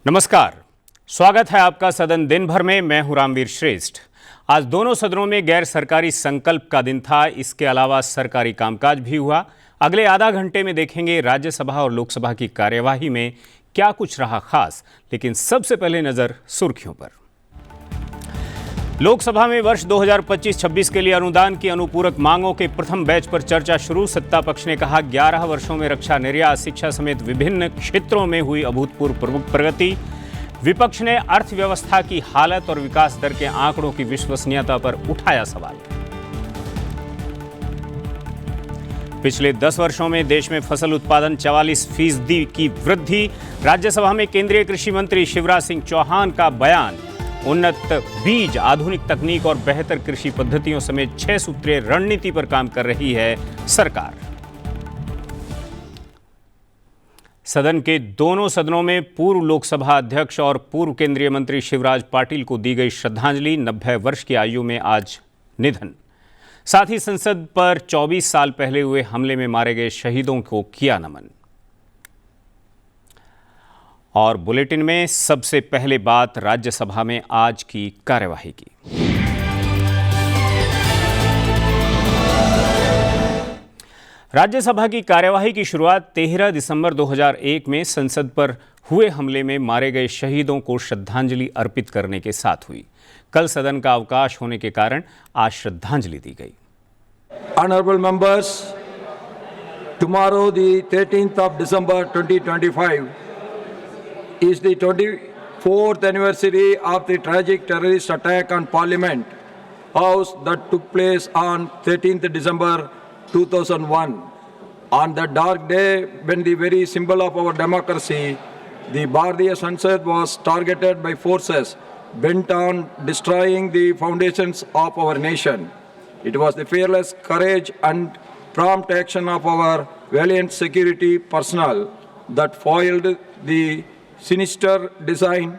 नमस्कार, स्वागत है आपका सदन दिन भर में। मैं हूं रामवीर श्रेष्ठ। आज दोनों सदनों में गैर सरकारी संकल्प का दिन था। इसके अलावा सरकारी कामकाज भी हुआ। अगले आधा घंटे में देखेंगे राज्यसभा और लोकसभा की कार्यवाही में क्या कुछ रहा खास। लेकिन सबसे पहले नजर सुर्खियों पर। लोकसभा में वर्ष 2025-26 के लिए अनुदान की अनुपूरक मांगों के प्रथम बैच पर चर्चा शुरू। सत्ता पक्ष ने कहा 11 वर्षों में रक्षा, निर्यात, शिक्षा समेत विभिन्न क्षेत्रों में हुई अभूतपूर्व प्रगति। विपक्ष ने अर्थव्यवस्था की हालत और विकास दर के आंकड़ों की विश्वसनीयता पर उठाया सवाल। पिछले 10 वर्षों में देश में फसल उत्पादन 44% की वृद्धि। राज्यसभा में केंद्रीय कृषि मंत्री शिवराज सिंह चौहान का बयान। उन्नत बीज, आधुनिक तकनीक और बेहतर कृषि पद्धतियों समेत 6 सूत्रीय रणनीति पर काम कर रही है सरकार। सदन के दोनों सदनों में पूर्व लोकसभा अध्यक्ष और पूर्व केंद्रीय मंत्री शिवराज पाटिल को दी गई श्रद्धांजलि। 90 वर्ष की आयु में आज निधन। साथ ही संसद पर 24 साल पहले हुए हमले में मारे गए शहीदों को किया नमन। और बुलेटिन में सबसे पहले बात राज्यसभा में आज की कार्यवाही की। राज्यसभा की कार्यवाही की शुरुआत 13 दिसंबर 2001 में संसद पर हुए हमले में मारे गए शहीदों को श्रद्धांजलि अर्पित करने के साथ हुई। कल सदन का अवकाश होने के कारण आज श्रद्धांजलि दी गई। Honorable members, tomorrow the 13th of December 2025 is the 24th anniversary of the tragic terrorist attack on Parliament House that took place on 13th December 2001. On that dark day, when the very symbol of our democracy, the Bharatiya Sansad, was targeted by forces bent on destroying the foundations of our nation. It was the fearless courage and prompt action of our valiant security personnel that foiled the sinister design.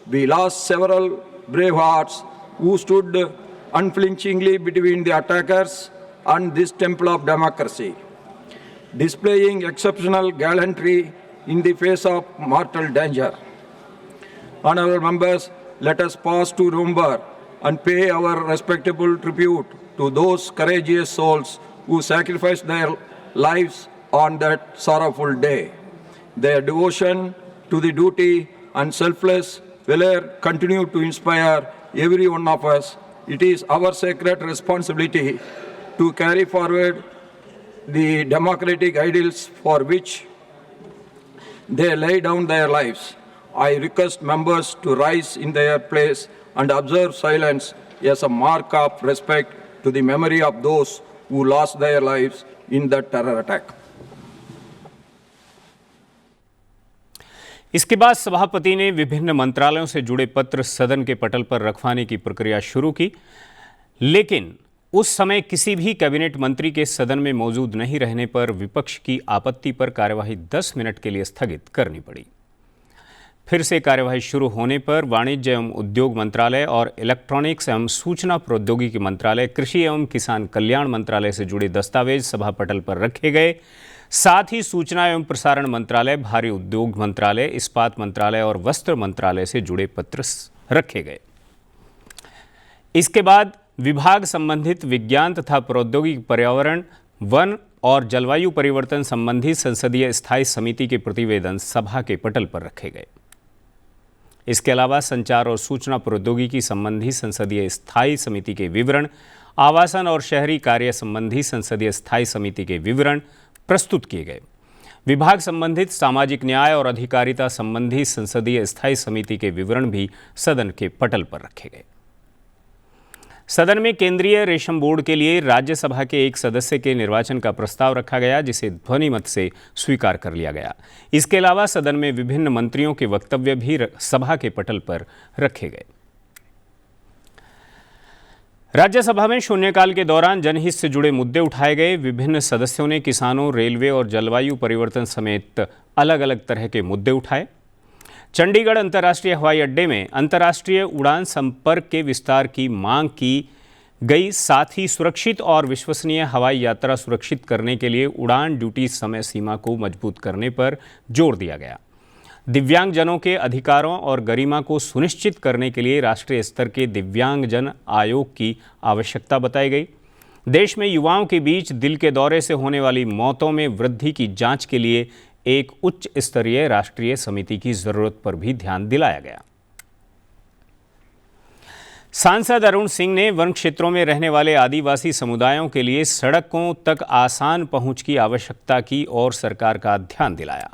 We lost several brave hearts who stood unflinchingly between the attackers and this temple of democracy, displaying exceptional gallantry in the face of mortal danger. Honorable members, let us pause to remember and pay our respectable tribute to those courageous souls who sacrificed their lives on that sorrowful day. Their devotion to the duty and selfless valor continue to inspire every one of us. It is our sacred responsibility to carry forward the democratic ideals for which they lay down their lives. I request members to rise in their place and observe silence as a mark of respect to the memory of those who lost their lives in that terror attack. इसके बाद सभापति ने विभिन्न मंत्रालयों से जुड़े पत्र सदन के पटल पर रखवाने की प्रक्रिया शुरू की, लेकिन उस समय किसी भी कैबिनेट मंत्री के सदन में मौजूद नहीं रहने पर विपक्ष की आपत्ति पर कार्यवाही 10 मिनट के लिए स्थगित करनी पड़ी। फिर से कार्यवाही शुरू होने पर वाणिज्य एवं उद्योग मंत्रालय और इलेक्ट्रॉनिक्स एवं सूचना प्रौद्योगिकी मंत्रालय, कृषि एवं किसान कल्याण मंत्रालय से जुड़े दस्तावेज सभा पटल पर रखे गए। साथ ही सूचना एवं प्रसारण मंत्रालय, भारी उद्योग मंत्रालय, इस्पात मंत्रालय और वस्त्र मंत्रालय से जुड़े पत्र रखे गए। इसके बाद विभाग संबंधित विज्ञान तथा प्रौद्योगिकी, पर्यावरण, वन और जलवायु परिवर्तन संबंधी संसदीय स्थायी समिति के प्रतिवेदन सभा के पटल पर रखे गए। इसके अलावा संचार और सूचना प्रौद्योगिकी संबंधी संसदीय स्थायी समिति के विवरण, आवासन और शहरी कार्य संबंधी संसदीय स्थायी समिति के विवरण प्रस्तुत किए गए। विभाग संबंधित सामाजिक न्याय और अधिकारिता संबंधी संसदीय स्थायी समिति के विवरण भी सदन के पटल पर रखे गए। सदन में केंद्रीय रेशम बोर्ड के लिए राज्यसभा के एक सदस्य के निर्वाचन का प्रस्ताव रखा गया, जिसे ध्वनिमत से स्वीकार कर लिया गया। इसके अलावा सदन में विभिन्न मंत्रियों के वक्तव्य भी सभा के पटल पर रखे गए। राज्यसभा में शून्यकाल के दौरान जनहित से जुड़े मुद्दे उठाए गए। विभिन्न सदस्यों ने किसानों, रेलवे और जलवायु परिवर्तन समेत अलग अलग तरह के मुद्दे उठाए। चंडीगढ़ अंतर्राष्ट्रीय हवाई अड्डे में अंतर्राष्ट्रीय उड़ान संपर्क के विस्तार की मांग की गई। साथ ही सुरक्षित और विश्वसनीय हवाई यात्रा सुरक्षित करने के लिए उड़ान ड्यूटी समय सीमा को मजबूत करने पर जोर दिया गया। दिव्यांगजनों के अधिकारों और गरिमा को सुनिश्चित करने के लिए राष्ट्रीय स्तर के दिव्यांगजन आयोग की आवश्यकता बताई गई। देश में युवाओं के बीच दिल के दौरे से होने वाली मौतों में वृद्धि की जांच के लिए एक उच्च स्तरीय राष्ट्रीय समिति की जरूरत पर भी ध्यान दिलाया गया। सांसद अरुण सिंह ने वन क्षेत्रों में रहने वाले आदिवासी समुदायों के लिए सड़कों तक आसान पहुंच की आवश्यकता की ओर सरकार का ध्यान दिलाया।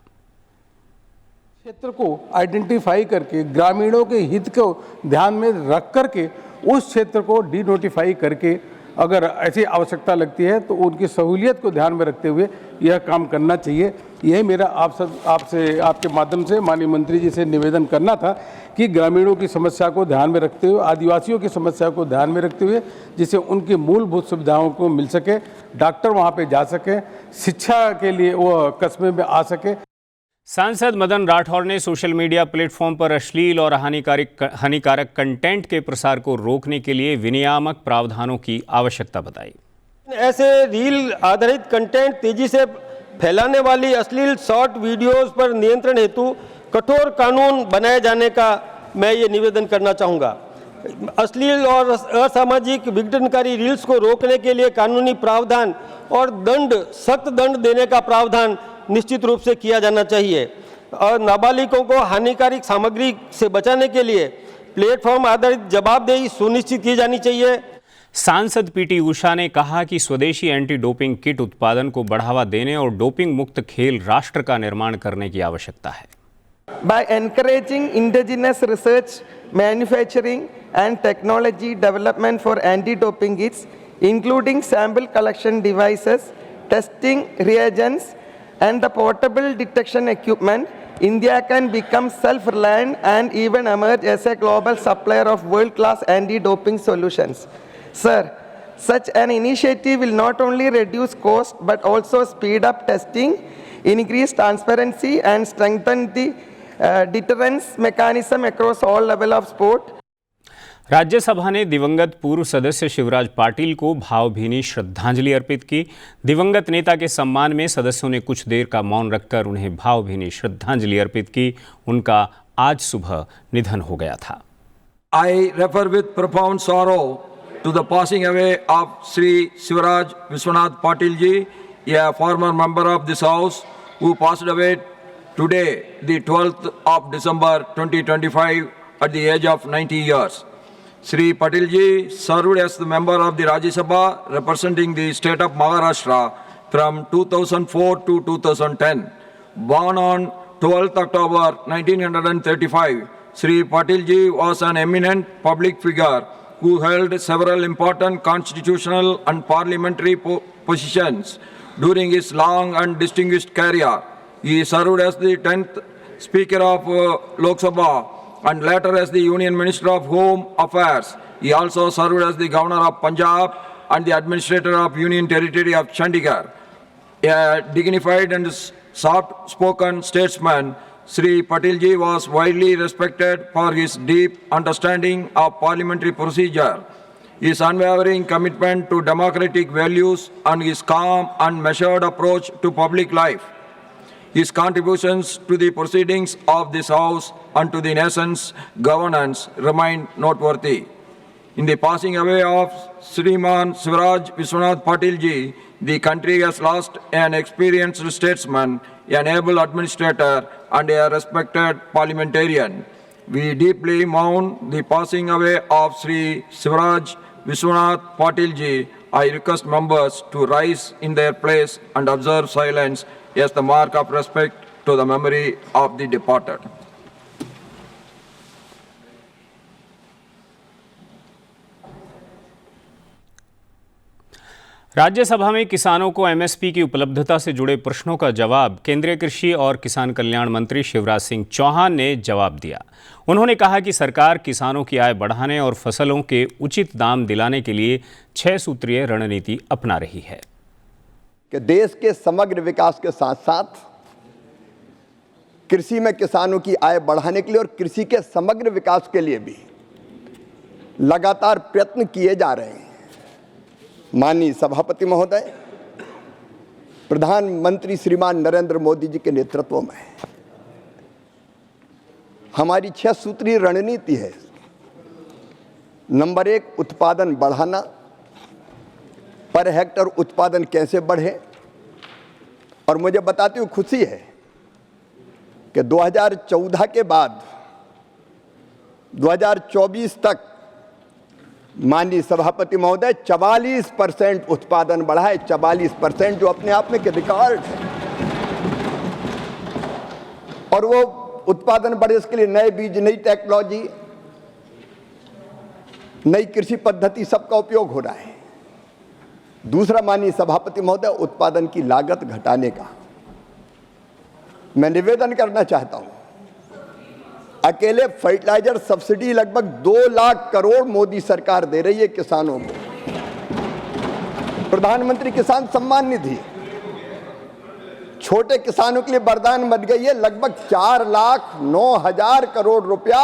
क्षेत्र को आइडेंटिफाई करके ग्रामीणों के हित को ध्यान में रख करके उस क्षेत्र को डिनोटिफाई करके अगर ऐसी आवश्यकता लगती है तो उनकी सहूलियत को ध्यान में रखते हुए यह काम करना चाहिए। यही मेरा आपसे आपके माध्यम से माननीय मंत्री जी से निवेदन करना था कि ग्रामीणों की समस्या को ध्यान में रखते हुए, आदिवासियों की समस्या को ध्यान में रखते हुए, जिससे उनकी मूलभूत सुविधाओं को मिल सके, डॉक्टर वहाँ पे जा सके, शिक्षा के लिए वो कस्बे में आ सके। सांसद मदन राठौर ने सोशल मीडिया प्लेटफॉर्म पर अश्लील और हानिकारक कंटेंट के प्रसार को रोकने के लिए विनियामक प्रावधानों की आवश्यकता बताई। ऐसे रील आधारित कंटेंट तेजी से फैलाने वाली अश्लील शॉर्ट वीडियोस पर नियंत्रण हेतु कठोर कानून बनाए जाने का मैं ये निवेदन करना चाहूँगा। अश्लील और असामाजिक विघटनकारी रील्स को रोकने के लिए कानूनी प्रावधान और सख्त दंड देने का प्रावधान निश्चित रूप से किया जाना चाहिए और नाबालिगों को हानिकारक सामग्री से बचाने के लिए प्लेटफॉर्म आधारित जवाबदेही सुनिश्चित की जानी चाहिए। सांसद पीटी उषा ने कहा कि स्वदेशी एंटी डोपिंग किट उत्पादन को बढ़ावा देने और डोपिंग मुक्त खेल राष्ट्र का निर्माण करने की आवश्यकता है। By encouraging indigenous research, manufacturing and technology development for anti-doping kits, including sample collection devices, testing reagents, and the portable detection equipment, India can become self-reliant and even emerge as a global supplier of world-class anti-doping solutions. Sir, such an initiative will not only reduce cost but also speed up testing, increase transparency, and strengthen the deterrence mechanism across all levels of sport. Rajya Sabha ने दिवंगत पूर्व सदस्य शिवराज पाटिल को भावभीनी श्रद्धांजलि अर्पित की। दिवंगत नेता के सम्मान में सदस्यों ने कुछ देर का मौन रखकर उन्हें भावभीनी श्रद्धांजलि अर्पित की। उनका आज सुबह निधन हो गया था। I refer with profound sorrow to the passing away of Sri Shivraj Vishwanath Patil ji, a former member of this house who passed away today, the 12th of December 2025 at the age of 90 years. Sri Patil ji served as the member of the Rajya Sabha representing the state of Maharashtra from 2004 to 2010. Born on 12th October 1935, Sri Patil ji was an eminent public figure who held several important constitutional and parliamentary positions during his long and distinguished career. He served as the 10th Speaker of Lok Sabha and later as the Union Minister of Home Affairs. He also served as the Governor of Punjab and the Administrator of Union Territory of Chandigarh. A dignified and soft-spoken statesman, Sri Patil ji was widely respected for his deep understanding of parliamentary procedure, his unwavering commitment to democratic values, and his calm and measured approach to public life. His contributions to the proceedings of this House and to the nation's governance remain noteworthy. In the passing away of Shriman Shivraj Vishwanath Patil ji, the country has lost an experienced statesman, an able administrator, and a respected parliamentarian. We deeply mourn the passing away of Sri Shivraj Vishwanath Patil ji. I request members to rise in their place and observe silence as the mark of respect to the memory of the departed. Rajya Sabha में किसानों को MSP की उपलब्धता से जुड़े प्रश्नों का जवाब केंद्रीय कृषि और किसान कल्याण मंत्री शिवराज सिंह चौहान ने जवाब दिया। उन्होंने कहा कि सरकार किसानों की आय बढ़ाने और फसलों के उचित दाम दिलाने के लिए 6 सूत्रीय रणनीति अपना रही है कि देश के समग्र विकास के साथ साथ कृषि में किसानों की आय बढ़ाने के लिए और कृषि के समग्र विकास के लिए भी लगातार प्रयत्न किए जा रहे हैं। माननीय सभापति महोदय, प्रधानमंत्री श्रीमान नरेंद्र मोदी जी के नेतृत्व में हमारी 6 सूत्रीय रणनीति है। नंबर 1, उत्पादन बढ़ाना। पर हेक्टर उत्पादन कैसे बढ़े। और मुझे बताते हुए खुशी है कि 2014 के बाद 2024 तक माननीय सभापति महोदय 44% उत्पादन बढ़ा है। 44%, जो अपने आप में एक रिकॉर्ड है। और वो उत्पादन बढ़े, इसके लिए नए बीज, नई टेक्नोलॉजी, नई कृषि पद्धति, सबका उपयोग हो रहा है। दूसरा, माननीय सभापति महोदय, उत्पादन की लागत घटाने का मैं निवेदन करना चाहता हूं। अकेले फर्टिलाइजर सब्सिडी लगभग 2 लाख करोड़ मोदी सरकार दे रही है किसानों को। प्रधानमंत्री किसान सम्मान निधि छोटे किसानों के लिए वरदान बन गई है। लगभग 4,09,000 करोड़ रुपया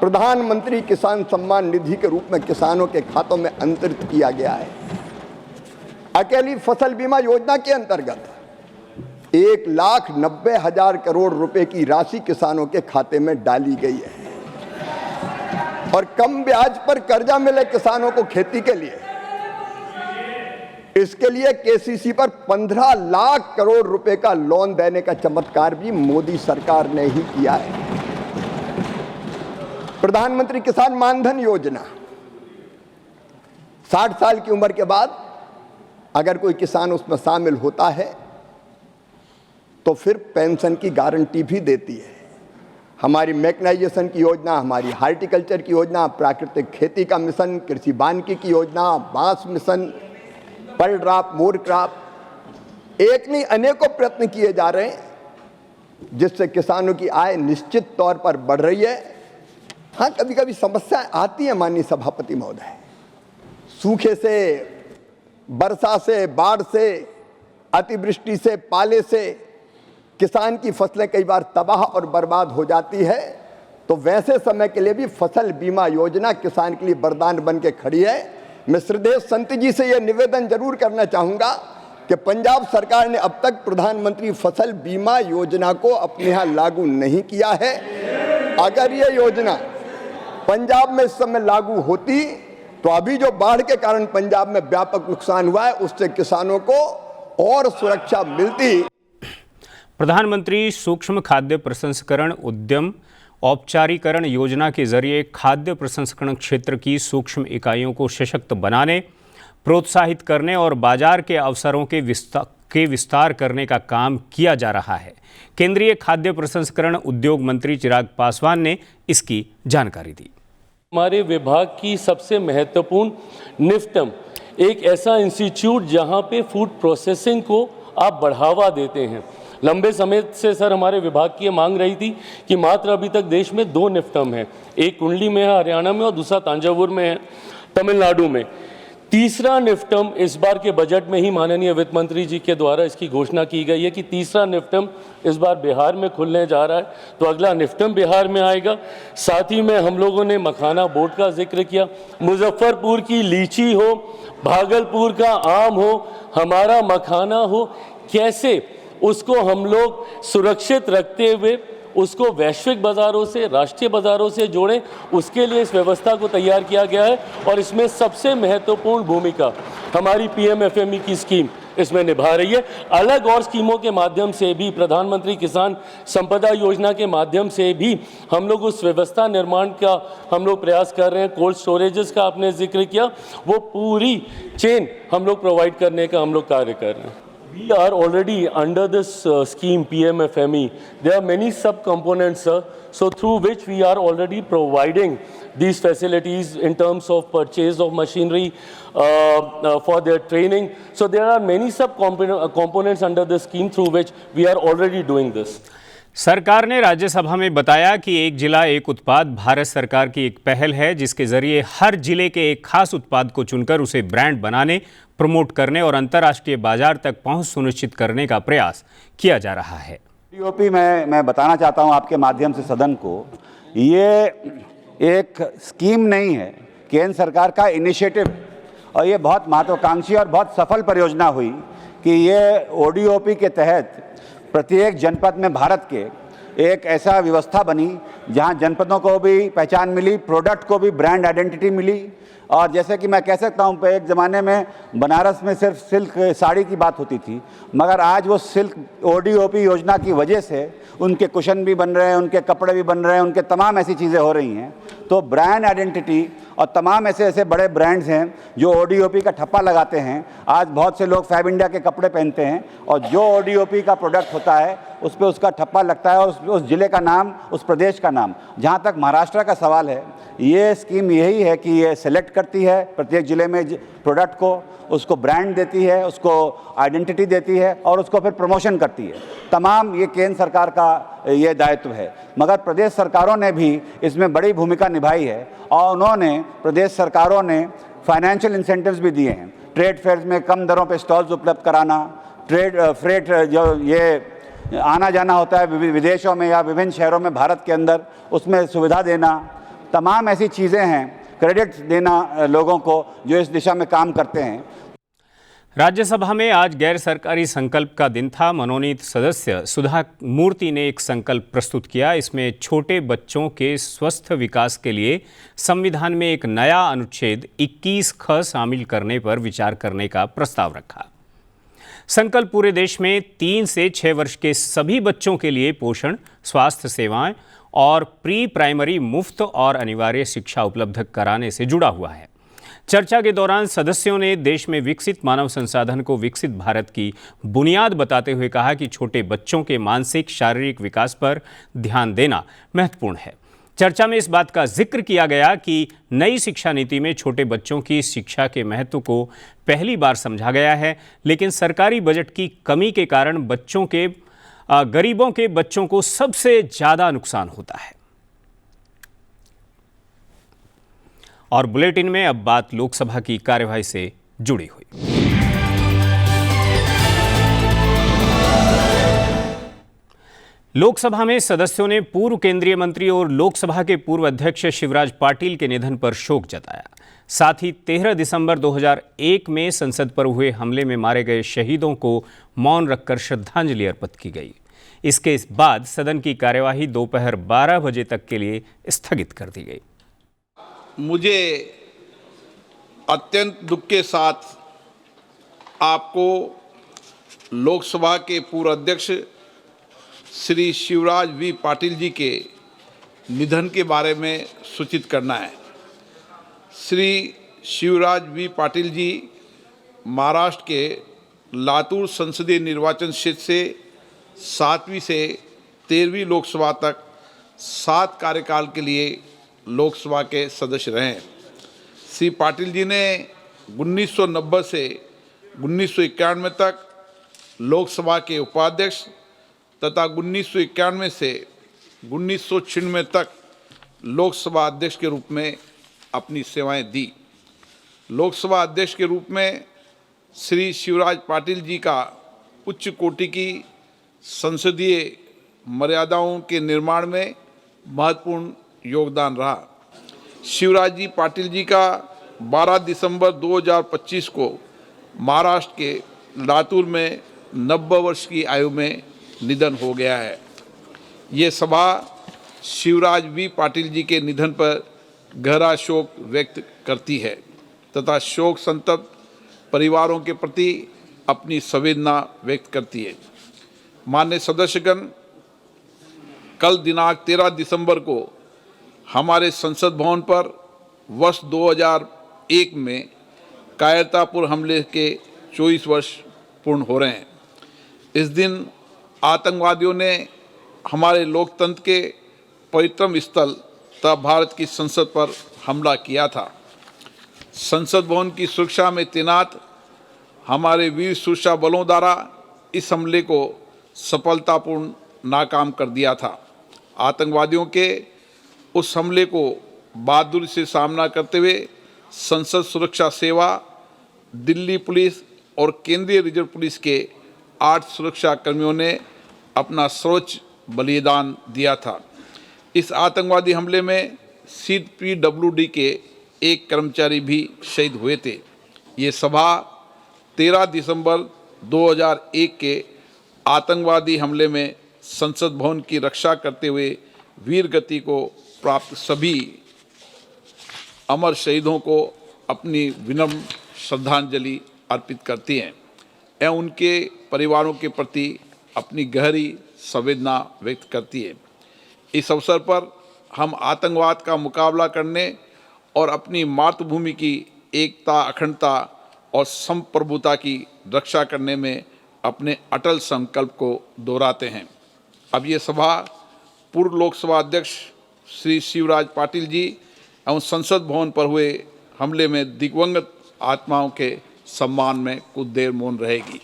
प्रधानमंत्री किसान सम्मान निधि के रूप में किसानों के खातों में अंतरित किया गया है। अकेली फसल बीमा योजना के अंतर्गत 1,90,000 करोड़ रुपए की राशि किसानों के खाते में डाली गई है। और कम ब्याज पर कर्जा मिले किसानों को खेती के लिए, इसके लिए केसीसी पर 15 लाख करोड़ रुपए का लोन देने का चमत्कार भी मोदी सरकार ने ही किया है। प्रधानमंत्री किसान मानधन योजना, 60 साल की उम्र के बाद अगर कोई किसान उसमें शामिल होता है तो फिर पेंशन की गारंटी भी देती है। हमारी मैकेनाइजेशन की योजना, हमारी हार्टिकल्चर की योजना, प्राकृतिक खेती का मिशन, कृषि वानिकी की योजना, बांस mission, per drop, more crop, एक नहीं अनेकों प्रयत्न किए जा रहे हैं जिससे किसानों की आय निश्चित तौर पर बढ़ रही है। हाँ, कभी कभी समस्याएं आती हैं माननीय सभापति महोदय, सूखे से, वर्षा से, बाढ़ से, अतिवृष्टि से, पाले से किसान की फसलें कई बार तबाह और बर्बाद हो जाती है। तो वैसे समय के लिए भी फसल बीमा योजना किसान के लिए वरदान बन के खड़ी है। मैं श्रद्धेय संत जी से यह निवेदन जरूर करना चाहूँगा कि पंजाब सरकार ने अब तक प्रधानमंत्री फसल बीमा योजना को अपने यहाँ लागू नहीं किया है। अगर ये योजना पंजाब में इस समय लागू होती तो अभी जो बाढ़ के कारण पंजाब में व्यापक नुकसान हुआ है उससे किसानों को और सुरक्षा मिलती। प्रधानमंत्री सूक्ष्म खाद्य प्रसंस्करण उद्यम औपचारीकरण योजना के जरिए खाद्य प्रसंस्करण क्षेत्र की सूक्ष्म इकाइयों को सशक्त बनाने, प्रोत्साहित करने और बाजार के अवसरों के विस्तार करने का काम किया जा रहा है। केंद्रीय खाद्य प्रसंस्करण उद्योग मंत्री चिराग पासवान ने इसकी जानकारी दी। हमारे विभाग की सबसे महत्वपूर्ण निफ्टम एक ऐसा इंस्टीट्यूट जहां पे फूड प्रोसेसिंग को आप बढ़ावा देते हैं। लंबे समय से सर हमारे विभाग की ये मांग रही थी कि मात्र अभी तक देश में 2 निफ्टम हैं, एक कुंडली में है हरियाणा में और दूसरा तांजावुर में है तमिलनाडु में। तीसरा निफ्टम इस बार के बजट में ही माननीय वित्त मंत्री जी के द्वारा इसकी घोषणा की गई है कि तीसरा निफ्टम इस बार बिहार में खुलने जा रहा है। तो अगला निफ्टम बिहार में आएगा। साथ ही में हम लोगों ने मखाना बोर्ड का जिक्र किया। मुजफ्फरपुर की लीची हो, भागलपुर का आम हो, हमारा मखाना हो, कैसे उसको हम लोग सुरक्षित रखते हुए उसको वैश्विक बाज़ारों से, राष्ट्रीय बाज़ारों से जोड़ें, उसके लिए इस व्यवस्था को तैयार किया गया है। और इसमें सबसे महत्वपूर्ण भूमिका हमारी PMFME की स्कीम इसमें निभा रही है। अलग और स्कीमों के माध्यम से भी, प्रधानमंत्री किसान संपदा योजना के माध्यम से भी हम लोग उस व्यवस्था निर्माण का हम लोग प्रयास कर रहे हैं। कोल्ड स्टोरेजेस का आपने जिक्र किया, वो पूरी चेन हम लोग प्रोवाइड करने का हम लोग कार्य कर रहे हैं। We are already under this scheme PMFME. There are many sub-components, sir, so through which we are already providing these facilities in terms of purchase of machinery for their training. So there are many sub-components under this scheme through which we are already doing this. सरकार ने राज्यसभा में बताया कि एक जिला एक उत्पाद भारत सरकार की एक पहल है जिसके जरिए हर जिले के एक खास उत्पाद को चुनकर उसे ब्रांड बनाने, प्रमोट करने और अंतर्राष्ट्रीय बाजार तक पहुंच सुनिश्चित करने का प्रयास किया जा रहा है। डीओपी मैं बताना चाहता हूं आपके माध्यम से सदन को, ये एक स्कीम नहीं है, केंद्र सरकार का इनिशिएटिव, और ये बहुत महत्वाकांक्षी और बहुत सफल परियोजना हुई कि ये ODOP के तहत प्रत्येक जनपद में भारत के एक ऐसा व्यवस्था बनी जहां जनपदों को भी पहचान मिली, प्रोडक्ट को भी ब्रांड आइडेंटिटी मिली। और जैसे कि मैं कह सकता हूं, एक ज़माने में बनारस में सिर्फ सिल्क साड़ी की बात होती थी, मगर आज वो सिल्क ODOP योजना की वजह से उनके कुशन भी बन रहे हैं, उनके कपड़े भी बन रहे हैं, उनके तमाम ऐसी चीज़ें हो रही हैं। तो ब्रांड आइडेंटिटी और तमाम ऐसे ऐसे बड़े ब्रांड्स हैं जो ODOP का ठप्पा लगाते हैं। आज बहुत से लोग फैब इंडिया के कपड़े पहनते हैं और जो ODOP का प्रोडक्ट होता है उस पर उसका ठप्पा लगता है और उस ज़िले का नाम, उस प्रदेश का नाम। जहाँ तक महाराष्ट्र का सवाल है, ये स्कीम यही है कि ये सेलेक्ट करती है प्रत्येक ज़िले में प्रोडक्ट को, उसको ब्रांड देती है, उसको आइडेंटिटी देती है और उसको फिर प्रमोशन करती है। तमाम ये केंद्र सरकार का ये दायित्व है, मगर प्रदेश सरकारों ने भी इसमें बड़ी भूमिका निभाई है और उन्होंने, प्रदेश सरकारों ने फाइनेंशियल इंसेंटिव्स भी दिए हैं। ट्रेड फेयर्स में कम दरों पे स्टॉल्स उपलब्ध कराना, फ्रेट जो ये आना जाना होता है विदेशों में या विभिन्न शहरों में भारत के अंदर, उसमें सुविधा देना, तमाम ऐसी चीज़ें हैं, क्रेडिट देना लोगों को जो इस दिशा में काम करते हैं। राज्यसभा में आज गैर सरकारी संकल्प का दिन था। मनोनीत सदस्य सुधा मूर्ति ने एक संकल्प प्रस्तुत किया। इसमें छोटे बच्चों के स्वस्थ विकास के लिए संविधान में एक नया अनुच्छेद 21ख शामिल करने पर विचार करने का प्रस्ताव रखा। संकल्प पूरे देश में 3 से 6 वर्ष के सभी बच्चों के लिए पोषण, स्वास्थ्य सेवाएं और प्री प्राइमरी मुफ्त और अनिवार्य शिक्षा उपलब्ध कराने से जुड़ा हुआ है। चर्चा के दौरान सदस्यों ने देश में विकसित मानव संसाधन को विकसित भारत की बुनियाद बताते हुए कहा कि छोटे बच्चों के मानसिक शारीरिक विकास पर ध्यान देना महत्वपूर्ण है। चर्चा में इस बात का जिक्र किया गया कि नई शिक्षा नीति में छोटे बच्चों की शिक्षा के महत्व को पहली बार समझा गया है, लेकिन सरकारी बजट की कमी के कारण गरीबों के बच्चों को सबसे ज्यादा नुकसान होता है। और बुलेटिन में अब बात लोकसभा की कार्यवाही से जुड़ी हुई। लोकसभा में सदस्यों ने पूर्व केंद्रीय मंत्री और लोकसभा के पूर्व अध्यक्ष शिवराज पाटिल के निधन पर शोक जताया। साथ ही 13 दिसंबर 2001 में संसद पर हुए हमले में मारे गए शहीदों को मौन रखकर श्रद्धांजलि अर्पित की गई। इसके बाद सदन की कार्यवाही दोपहर 12 बजे तक के लिए स्थगित कर दी गई। मुझे अत्यंत दुख के साथ आपको लोकसभा के पूर्व अध्यक्ष श्री शिवराज वी पाटिल जी के निधन के बारे में सूचित करना है। श्री शिवराज वी पाटिल जी महाराष्ट्र के लातूर संसदीय निर्वाचन क्षेत्र से 7वीं से 13वीं लोकसभा तक 7 कार्यकाल के लिए लोकसभा के सदस्य रहे। श्री पाटिल जी ने 1990 से 1991 तक लोकसभा के उपाध्यक्ष तथा 1991 से 1996 तक लोकसभा अध्यक्ष के रूप में अपनी सेवाएं दी। लोकसभा अध्यक्ष के रूप में श्री शिवराज पाटिल जी का उच्च कोटि की संसदीय मर्यादाओं के निर्माण में महत्वपूर्ण योगदान रहा। शिवराज जी पाटिल जी का 12 दिसंबर 2025 को महाराष्ट्र के लातूर में 90 वर्ष की आयु में निधन हो गया है। ये सभा शिवराज वी पाटिल जी के निधन पर गहरा शोक व्यक्त करती है तथा शोक संतप्त परिवारों के प्रति अपनी संवेदना व्यक्त करती है। माननीय सदस्यगण, कल दिनांक 13 दिसंबर को हमारे संसद भवन पर वर्ष 2001 में कायरतापुर हमले के 24 वर्ष पूर्ण हो रहे हैं। इस दिन आतंकवादियों ने हमारे लोकतंत्र के पवित्रम स्थल तथा भारत की संसद पर हमला किया था। संसद भवन की सुरक्षा में तैनात हमारे वीर सुरक्षा बलों द्वारा इस हमले को सफलतापूर्ण नाकाम कर दिया था। आतंकवादियों के उस हमले को बहादुरी से सामना करते हुए संसद सुरक्षा सेवा, दिल्ली पुलिस और केंद्रीय रिजर्व पुलिस के 8 सुरक्षा कर्मियों ने अपना सर्वोच्च बलिदान दिया था। इस आतंकवादी हमले में CPWD के एक कर्मचारी भी शहीद हुए थे। ये सभा 13 दिसंबर 2001 के आतंकवादी हमले में संसद भवन की रक्षा करते हुए वीर गति को प्राप्त सभी अमर शहीदों को अपनी विनम्र श्रद्धांजलि अर्पित करती हैं एवं उनके परिवारों के प्रति अपनी गहरी संवेदना व्यक्त करती है। इस अवसर पर हम आतंकवाद का मुकाबला करने और अपनी मातृभूमि की एकता, अखंडता और संप्रभुता की रक्षा करने में अपने अटल संकल्प को दोहराते हैं। अब ये सभा पूर्व लोकसभा अध्यक्ष श्री शिवराज पाटिल जी एवं संसद भवन पर हुए हमले में दिवंगत आत्माओं के सम्मान में कुछ देर मौन रहेगी।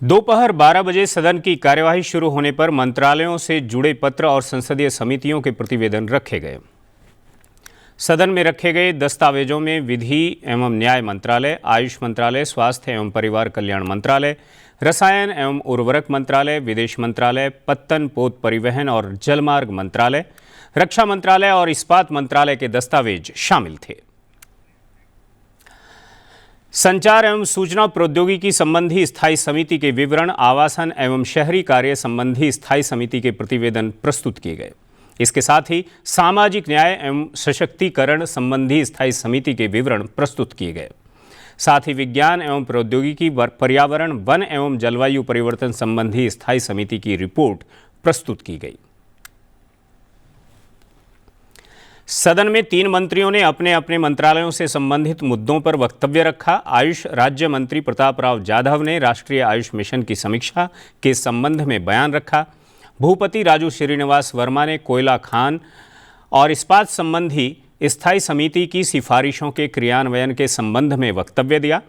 दोपहर 12 बजे सदन की कार्यवाही शुरू होने पर मंत्रालयों से जुड़े पत्र और संसदीय समितियों के प्रतिवेदन रखे गए। सदन में रखे गए दस्तावेजों में विधि एवं न्याय मंत्रालय, आयुष मंत्रालय, स्वास्थ्य एवं परिवार कल्याण मंत्रालय, रसायन एवं उर्वरक मंत्रालय, विदेश मंत्रालय, पत्तन पोत परिवहन और जलमार्ग मंत्रालय, रक्षा मंत्रालय और इस्पात मंत्रालय के दस्तावेज शामिल थे। संचार एवं सूचना प्रौद्योगिकी संबंधी स्थायी समिति के विवरण, आवासन एवं शहरी कार्य संबंधी स्थायी समिति के प्रतिवेदन प्रस्तुत किए गए। इसके साथ ही सामाजिक न्याय एवं सशक्तिकरण संबंधी स्थायी समिति के विवरण प्रस्तुत किए गए। साथ ही विज्ञान एवं प्रौद्योगिकी, पर्यावरण, वन एवं जलवायु परिवर्तन संबंधी स्थायी समिति की रिपोर्ट प्रस्तुत की गई। सदन में 3 मंत्रियों ने अपने अपने मंत्रालयों से संबंधित मुद्दों पर वक्तव्य रखा। आयुष राज्य मंत्री प्रताप राव जाधव ने राष्ट्रीय आयुष मिशन की समीक्षा के संबंध में बयान रखा। भूपति राजू श्रीनिवास वर्मा ने कोयला खान और इस्पात संबंधी स्थायी समिति की सिफारिशों के क्रियान्वयन के संबंध में वक्तव्य दिया।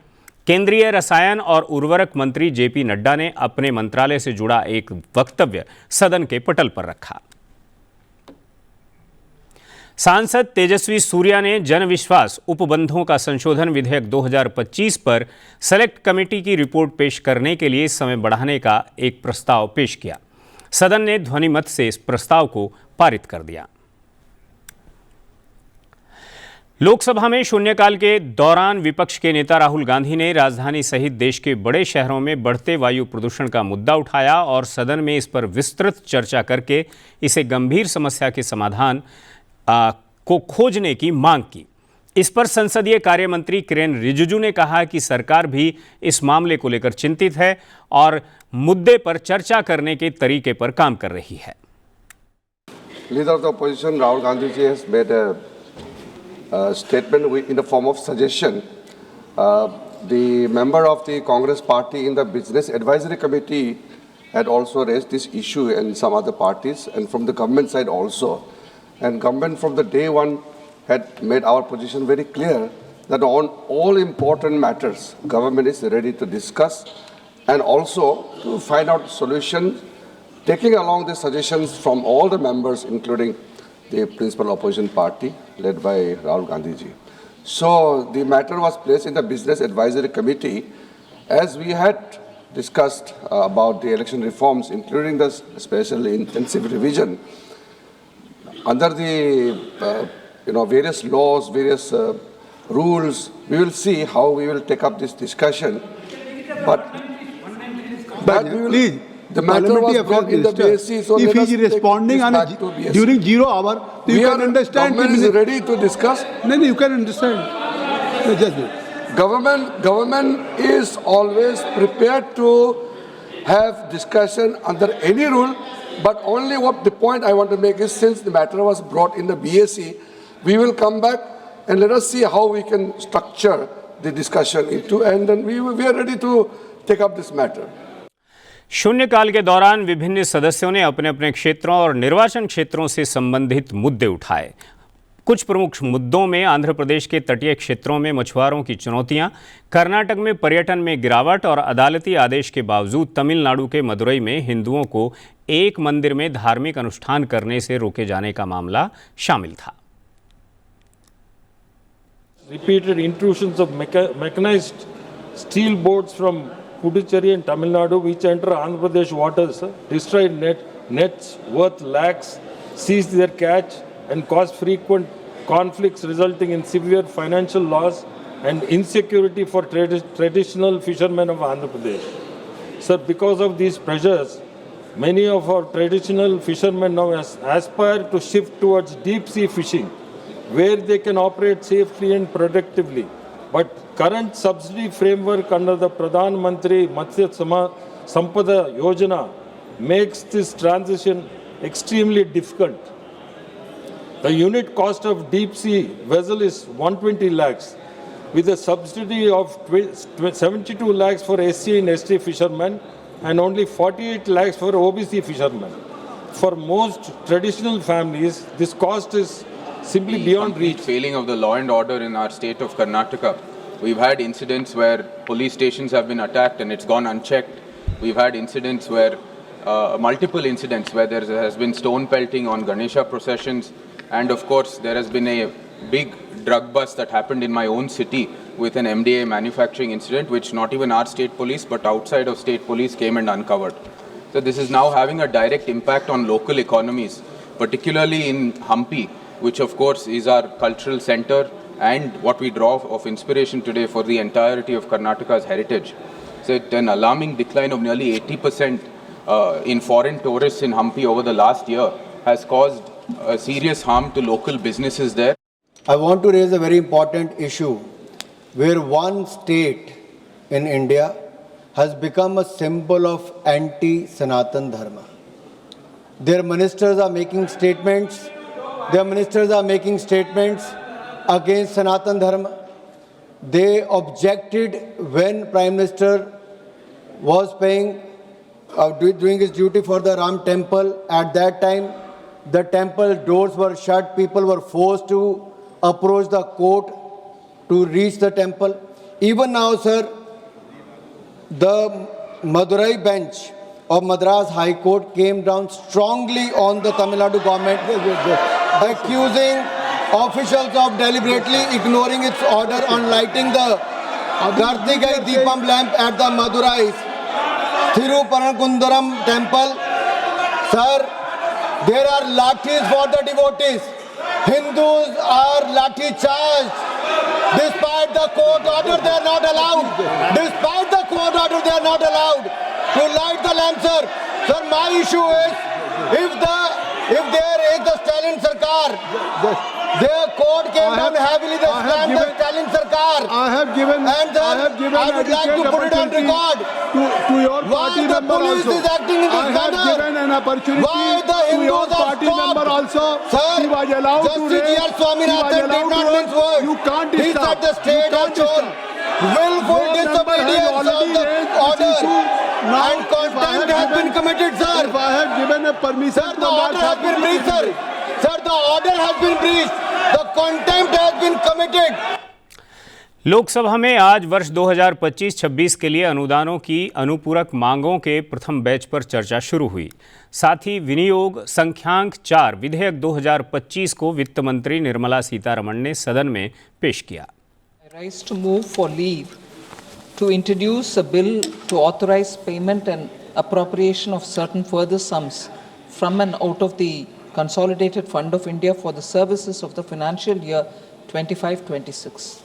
केंद्रीय रसायन और उर्वरक मंत्री जेपी नड्डा ने अपने मंत्रालय से जुड़ा एक वक्तव्य सदन के पटल पर रखा। सांसद तेजस्वी सूर्या ने जन विश्वास उपबंधों का संशोधन विधेयक 2025 पर सेलेक्ट कमेटी की रिपोर्ट पेश करने के लिए समय बढ़ाने का एक प्रस्ताव पेश किया। सदन ने ध्वनिमत से इस प्रस्ताव को पारित कर दिया। लोकसभा में शून्यकाल के दौरान विपक्ष के नेता राहुल गांधी ने राजधानी सहित देश के बड़े शहरों में बढ़ते वायु प्रदूषण का मुद्दा उठाया और सदन में इस पर विस्तृत चर्चा करके इसे गंभीर समस्या के समाधान को खोजने की मांग की। इस पर संसदीय कार्य मंत्री किरेन रिजिजू ने कहा कि सरकार भी इस मामले को लेकर चिंतित है और मुद्दे पर चर्चा करने के तरीके पर काम कर रही है। Leader of the opposition Rahul Gandhi ji has made a statement in the form of suggestion. The member of the Congress party in the Business Advisory Committee had also raised this issue and some other parties, and from the government side also. And government from the day one had made our position very clear that on all important matters, government is ready to discuss and also to find out solutions, taking along the suggestions from all the members, including the principal opposition party led by Rahul Gandhi ji. So the matter was placed in the Business Advisory Committee as we had discussed about the election reforms, including the special intensive revision. Under the various laws, various rules, we will see how we will take up this discussion. But we will, please, the matter was brought in the BSC, so if let us he is responding take on this back to BSC. during 0 hour, you can understand. Government is ready to discuss. No, you can understand. No, just wait. Government is always prepared to have discussion under any rule, but only what the point I want to make is, since the matter was brought in the BSC, we will come back and let us see how we can structure the discussion into, and then we are ready to take up this matter. शून्यकाल के दौरान विभिन्न सदस्यों ने अपने अपने क्षेत्रों और निर्वाचन क्षेत्रों से संबंधित मुद्दे उठाए। कुछ प्रमुख मुद्दों में आंध्र प्रदेश के तटीय क्षेत्रों में मछुआरों की चुनौतियां, कर्नाटक में पर्यटन में गिरावट और अदालती आदेश के बावजूद तमिलनाडु के मदुरई में हिंदुओं को एक मंदिर में धार्मिक अनुष्ठान करने से रोके जाने का मामला शामिल था। Repeated intrusions of mechanized steel boats from Puducherry and Tamil Nadu, which enter Andhra Pradesh waters, destroy nets worth lakhs, seize their catch, and cause frequent conflicts resulting in severe financial loss and insecurity for traditional fishermen of Andhra Pradesh. Sir, because of these pressures, many of our traditional fishermen now aspire to shift towards deep sea fishing, where they can operate safely and productively. But current subsidy framework under the Pradhan Mantri Matsya Sampada Yojana makes this transition extremely difficult. The unit cost of deep sea vessel is 120 lakhs, with a subsidy of 72 lakhs for SC and ST fishermen and only 48 lakhs for OBC fishermen. For most traditional families, this cost is simply beyond reach. Failing of the law and order in our state of Karnataka. We've had incidents where police stations have been attacked and it's gone unchecked. We've had incidents where, multiple incidents where there has been stone pelting on Ganesha processions. And of course, there has been a big drug bust that happened in my own city with an MDA manufacturing incident, which not even our state police, but outside of state police came and uncovered. So this is now having a direct impact on local economies, particularly in Hampi, which of course is our cultural center and what we draw of inspiration today for the entirety of Karnataka's heritage. So an alarming decline of nearly 80% in foreign tourists in Hampi over the last year has caused a serious harm to local businesses there. I want to raise a very important issue where one state in India has become a symbol of anti-Sanatan Dharma. Their ministers are making statements. Against Sanatan Dharma. They objected when Prime Minister was doing his duty for the Ram temple. At that time, the temple doors were shut. People were forced to approach the court to reach the temple. Even now, sir, the Madurai bench of Madras High Court came down strongly on the Tamil Nadu government, accusing officials of deliberately ignoring its order on lighting the Kartikai Deepam lamp at the Madurai's Thiruparankundaram temple. Sir, there are lathis for the devotees. Hindus are lathi charged. Despite the court order, they are not allowed. Despite the court order, they are not allowed to light the lamp, sir. Sir, my issue is, if there is the Stalin Sarkar, their court came down heavily, they slammed the Stalin Sarkar. I would like to put it on record. To your party Why the member police also. is acting in this I have manner? given an opportunity Why the to your Hindus are party stopped? member also. Sir, He was allowed to Justice raise. G.R. Swaminathan did not mince words. You can't He stop. said the state has shown willful disobedience of the order and contempt has been committed, sir. If I have given a permission, Sir, the order has been breached, sir. Sir, the order has been breached. The contempt has been committed. Lok Sabha में आज वर्ष 2025-26 के लिए अनुदानों की अनुपूरक मांगों के प्रथम बैच पर चर्चा शुरू हुई। साथ ही विनियोग संख्यांक 4 विधेयक 2025 को वित्त मंत्री निर्मला सीतारमण ने सदन में पेश किया। I rise to move for leave to introduce a bill to authorize payment and appropriation of certain further sums from and out of the Consolidated Fund of India for the services of the financial year 25-26.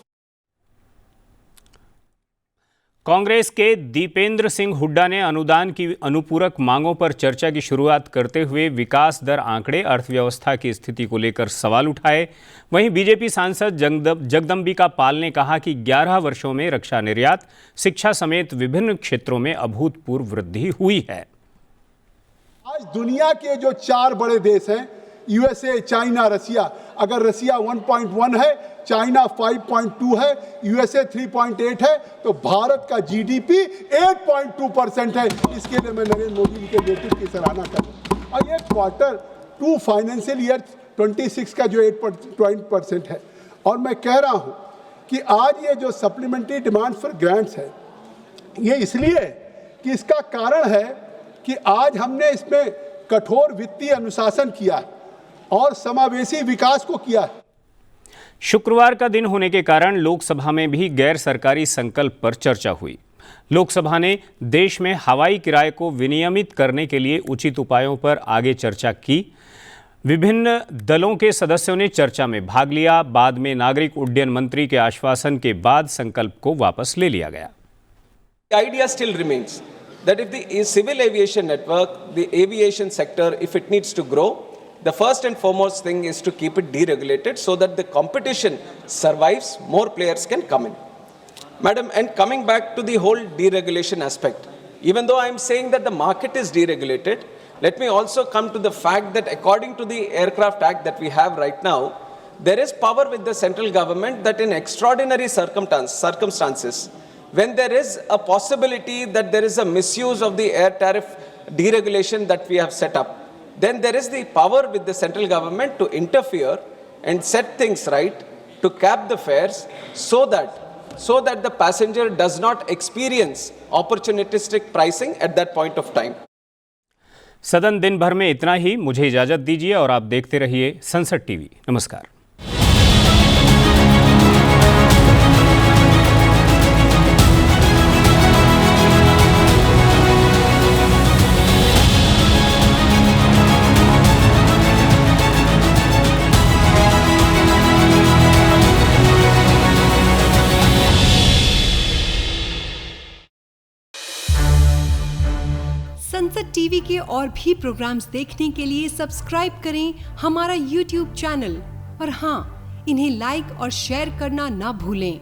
Congress के दीपेंद्र सिंह हुड्डा ने अनुदान की अनुपूरक मांगों पर चर्चा की शुरुआत करते हुए विकास दर आंकड़े, अर्थव्यवस्था की स्थिति को लेकर सवाल उठाए। वहीं बीजेपी सांसद जगदम्बिका पाल ने कहा कि 11 वर्षों में रक्षा निर्यात, शिक्षा समेत विभिन्न क्षेत्रों में अभूतपूर्व वृद्धि हुई है। आज दुनिया के जो 4 बड़े देश हैं, यूएसए, चाइना, रसिया, अगर रसिया 1.1 है, चाइना 5.2 है, यूएसए 3.8 है, तो भारत का जीडीपी 8.2% है। इसके लिए मैं नरेंद्र मोदी जी के नेतृत्व की सराहना करता हूं। और ये Q2 फाइनेंशियल ईयर 26 का जो 8% है, और मैं कह रहा हूं कि आज ये जो सप्लीमेंट्री डिमांड फॉर ग्रांट्स है, ये इसलिए है कि इसका कारण है कि आज हमने इसमें कठोर वित्तीय अनुशासन किया है और समावेशी विकास को किया है। शुक्रवार का दिन होने के कारण लोकसभा में भी गैर सरकारी संकल्प पर चर्चा हुई। लोकसभा ने देश में हवाई किराए को विनियमित करने के लिए उचित उपायों पर आगे चर्चा की। विभिन्न दलों के सदस्यों ने चर्चा में भाग लिया। बाद में नागरिक उड्डयन मंत्री के आश्वासन के बाद संकल्प को वापस ले लिया गया। The idea still remains that if the civil aviation network, the aviation sector, if it needs to grow, the first and foremost thing is to keep it deregulated so that the competition survives, more players can come in. Madam, and coming back to the whole deregulation aspect, even though I am saying that the market is deregulated, let me also come to the fact that according to the Aircraft Act that we have right now, there is power with the central government that in extraordinary circumstances, when there is a possibility that there is a misuse of the air tariff deregulation that we have set up, then there is the power with the central government to interfere and set things right, to cap the fares so that the passenger does not experience opportunistic pricing at that point of time. सदन दिन भर में इतना ही। मुझे इजाजत दीजिए और आप देखते रहिए संसद टीवी। नमस्कार। संसद टीवी के और भी प्रोग्राम्स देखने के लिए सब्सक्राइब करें हमारा YouTube चैनल और हाँ, इन्हें लाइक और शेयर करना ना भूलें।